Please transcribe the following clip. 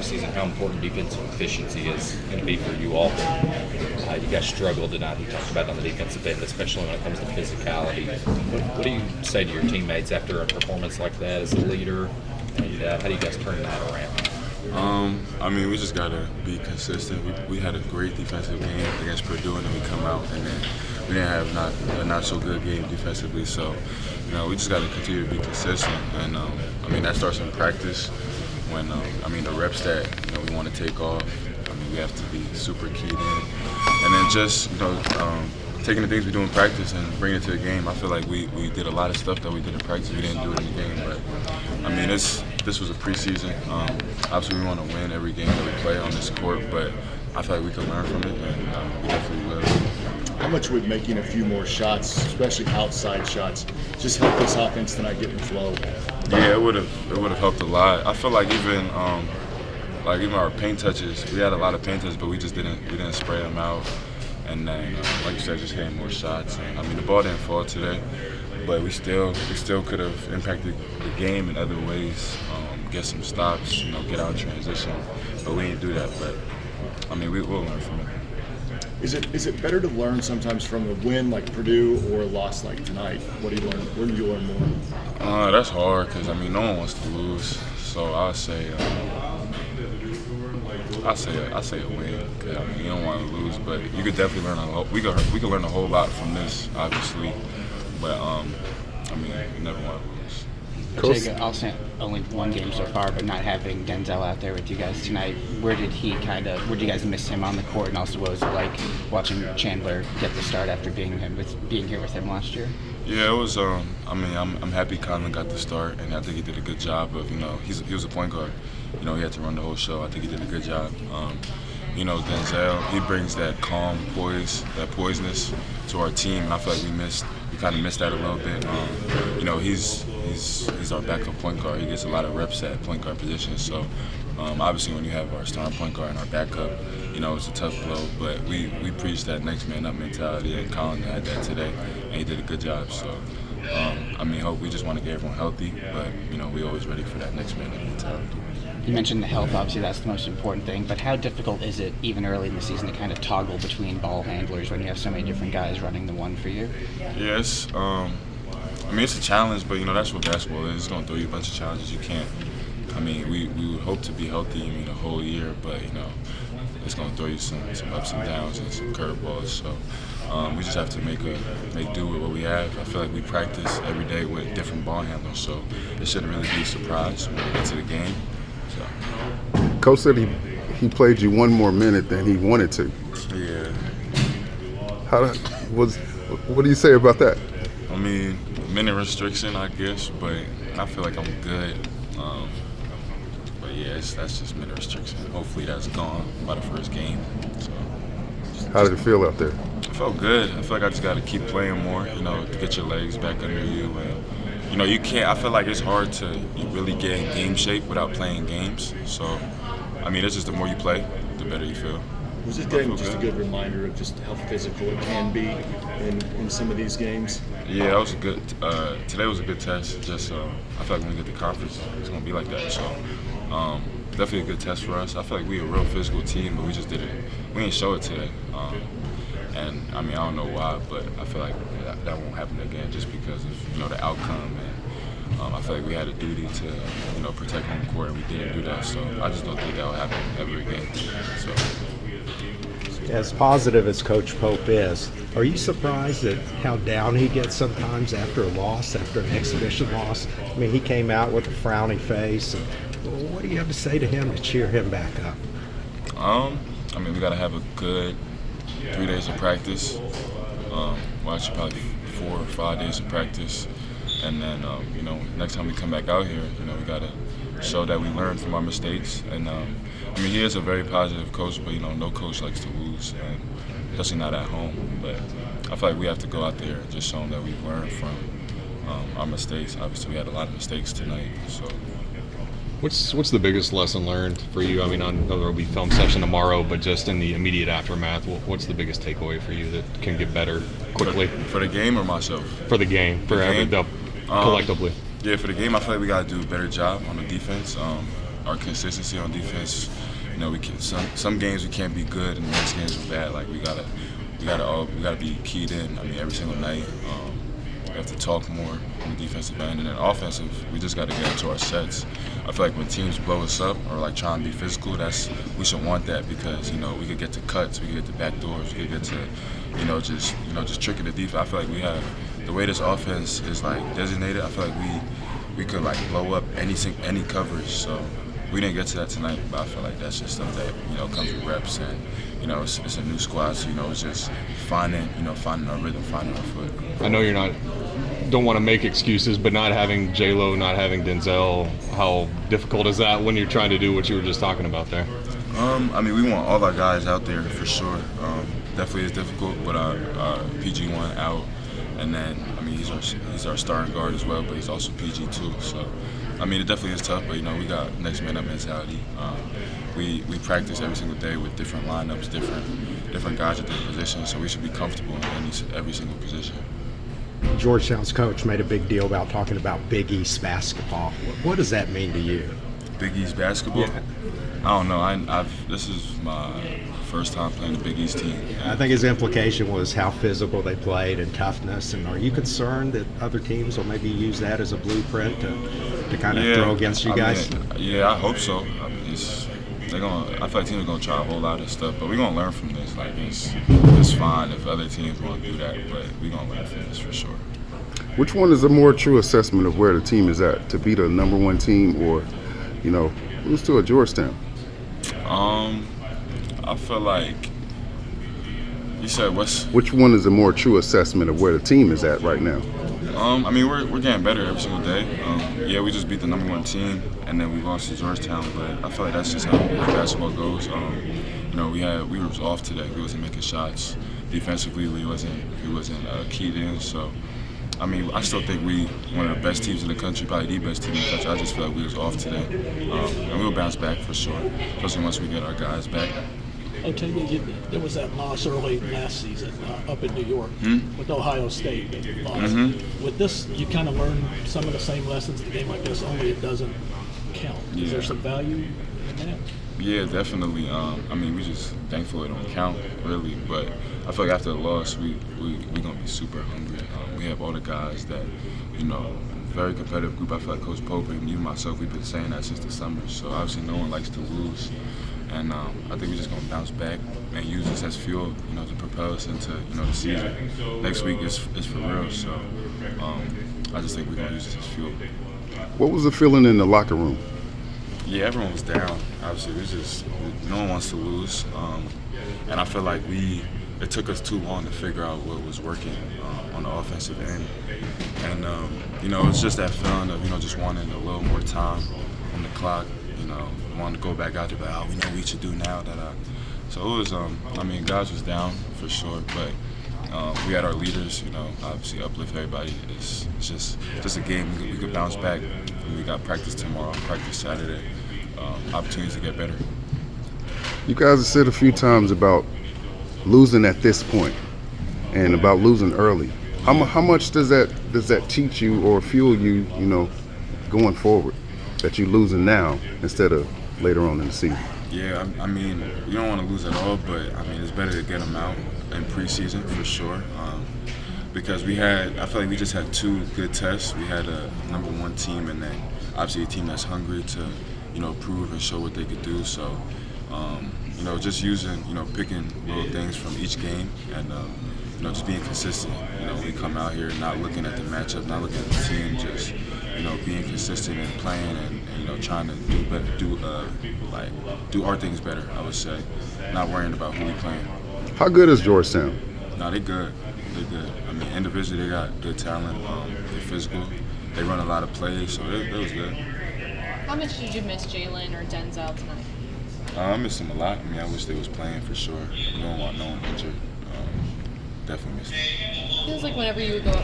preseason how important defensive efficiency is going to be for you all. You guys struggled tonight. He talked about it on the defensive end, especially when it comes to physicality. What do you say to your teammates after a performance like that as a leader, and how do you guys turn that around? I mean, we just got to be consistent. We had a great defensive game against Purdue, and then we come out and then we didn't have a not so good game defensively. So, we just got to continue to be consistent. And, I mean, that starts in practice when, the reps that, we want to take off. I mean, we have to be super keyed in. And then just, taking the things we do in practice and bringing it to the game. I feel like we did a lot of stuff that we did in practice. We didn't do it in the game. But, I mean, this was a preseason. Obviously, we want to win every game that we play on this court, but I feel like we can learn from it, and we definitely will. How much would making a few more shots, especially outside shots, just help this offense tonight get in flow? Yeah, it would have helped a lot. I feel like even our paint touches, we had a lot of paint touches, but we didn't spray them out. And then, like you said, just hitting more shots. And, I mean, the ball didn't fall today, but we still could have impacted the game in other ways. Get some stops, get out in transition, but we didn't do that. But I mean, we'll learn from it. Is it better to learn sometimes from a win like Purdue or a loss like tonight? What do you learn? Where do you learn more? That's hard because no one wants to lose. So I say a win. You don't want to lose, but you could definitely learn a lot. We could learn a whole lot from this, obviously. But you never want to lose. Otega, also only one game so far, but not having Denzel out there with you guys tonight, where did you guys miss him on the court, and also what was it like watching Chandler get the start after being here with him last year? Yeah, it was. I'm happy Conlon got the start, and I think he did a good job of. He was a point guard. He had to run the whole show. I think he did a good job. Denzel, he brings that calm poise, that poiseness to our team, and I feel like we kind of missed that a little bit. He's our backup point guard. He gets a lot of reps at point guard position. So obviously, when you have our starting point guard and our backup, it's a tough blow. But we preach that next man up mentality, and Colin had that today, and he did a good job. So we just want to get everyone healthy, but we're always ready for that next man up mentality. You mentioned the health, obviously that's the most important thing, but how difficult is it, even early in the season, to kind of toggle between ball handlers when you have so many different guys running the one for you? Yes, it's a challenge, but that's what basketball is. It's going to throw you a bunch of challenges. You can't. We would hope to be healthy the whole year, but it's going to throw you some ups and downs and some curveballs. So we just have to make do with what we have. I feel like we practice every day with different ball handlers, so it shouldn't really be a surprise when we get to the game. So. Coach said he played you one more minute than he wanted to. Yeah. What do you say about that? Minute restriction, I guess, but I feel like I'm good. But yeah, that's just minute restriction. Hopefully that's gone by the first game. So. How did it feel out there? I felt good. I feel like I just got to keep playing more, to get your legs back under you. And, you can't, I feel like it's hard to really get in game shape without playing games. So, it's just the more you play, the better you feel. Was this game just a good reminder of just how physical it can be in some of these games? Yeah, that was a good. Today was a good test. Just I feel like when we get the conference, it's gonna be like that. So definitely a good test for us. I feel like we're a real physical team, but we just didn't. We didn't show it today. And I don't know why, but I feel like that won't happen again, just because of the outcome. And I feel like we had a duty to protect home court, and we didn't do that. So I just don't think that will happen ever again. So. As positive as Coach Pope is, are you surprised at how down he gets sometimes after a loss, after an exhibition loss? He came out with a frowny face. And what do you have to say to him to cheer him back up? We got to have a good 3 days of practice. Actually probably 4 or 5 days of practice. And then, next time we come back out here, we got to show that we learned from our mistakes. And, he is a very positive coach, but, no coach likes to lose, and especially not at home. But I feel like we have to go out there and just show them that we've learned from our mistakes. Obviously, we had a lot of mistakes tonight. So. What's the biggest lesson learned for you? I know there will be film session tomorrow, but just in the immediate aftermath, what's the biggest takeaway for you that can get better quickly? For the game or myself? For the game, collectively. Yeah, for the game, I feel like we got to do a better job on the defense. our consistency on defense. You know, we can some games we can't be good, and the next games we're bad. Like we gotta be keyed in. I mean, every single night. We have to talk more on the defensive end, and then offensive, we just got to get into our sets. I feel like when teams blow us up or like trying to be physical, we should want that because we could get to cuts, we could get to back doors, we could get to just tricking the defense. I feel like we have the way this offense is like designated. I feel like we could like blow up any coverage. So we didn't get to that tonight, but I feel like that's just stuff that comes with reps and. It's a new squad, so it's just finding our rhythm, finding our foot. I know don't want to make excuses, but not having J-Lo, not having Denzel, how difficult is that when you're trying to do what you were just talking about there? I mean, we want all our guys out there for sure. Definitely is difficult with our PG1 out, and then he's our starting guard as well, but he's also PG too. So I mean, it definitely is tough, but we got next man up mentality. We practice every single day with different lineups, different guys at different positions, so we should be comfortable in every single position. Georgetown's coach made a big deal about talking about Big East basketball. What does that mean to you? Big East basketball? Yeah. I don't know. This is my first time playing the Big East team. I think his implication was how physical they played and toughness. And are you concerned that other teams will maybe use that as a blueprint to kind of throw against you guys? I hope so. I mean, I feel like teams are gonna try a whole lot of stuff, but we're gonna learn from this. Like it's fine if other teams want to do that, but we're gonna learn from this for sure. Which one is a more true assessment of where the team is at? To be the number one team, or lose to a Georgetown? I feel like you said which one is a more true assessment of where the team is at right now? I mean, we're getting better every single day. We just beat the number one team, and then we lost to Georgetown. But I feel like that's just how basketball goes. We were off today. We wasn't making shots. Defensively, we wasn't keyed in. So, I mean, I still think we one of the best teams in the country, probably the best team in the country. I just feel like we was off today, and we'll bounce back for sure, especially once we get our guys back. Otega, there was that loss early last season up in New York with Ohio State that you lost. With this, you kind of learn some of the same lessons in a game like this, only it doesn't count. Is there some value in that? Yeah, definitely. I mean, we just thankful it don't count, really. But I feel like after the loss, we going to be super hungry. We have all the guys that, very competitive group. I feel like Coach Pope and even myself, we've been saying that since the summer. So obviously no one likes to lose. And I think we're just going to bounce back and use this as fuel, to propel us into, the season. Next week is for real, so I just think we're going to use this as fuel. What was the feeling in the locker room? Yeah, everyone was down. Obviously, no one wants to lose. And I feel like it took us too long to figure out what was working on the offensive end. And, it's just that feeling of, just wanting a little more time on the clock. Wanted to go back out there, but we know what we should do now. So it was, guys was down for sure, but we had our leaders, obviously uplift everybody. It's just a game. We could bounce back. We got practice tomorrow, practice Saturday, opportunities to get better. You guys have said a few times about losing at this point and about losing early. How much does that teach you or fuel you, going forward? That you're losing now instead of later on in the season? Yeah, I mean, you don't want to lose at all, but I mean, it's better to get them out in preseason for sure. Because I feel like we just had two good tests. We had a number one team, and then obviously a team that's hungry to, prove and show what they could do. So, just using, picking little things from each game and, just being consistent. We come out here not looking at the matchup, not looking at the team, just, being consistent and playing and trying to do our things better, I would say. Not worrying about who we playing. How good is Georgetown? No, they're good. They're good. I mean, individually, they got good talent. They're physical. They run a lot of plays, so it was good. How much did you miss Jalen or Denzel tonight? I miss them a lot. I mean, I wish they was playing for sure. We don't want no one injured. Definitely miss them. It feels like whenever you would go up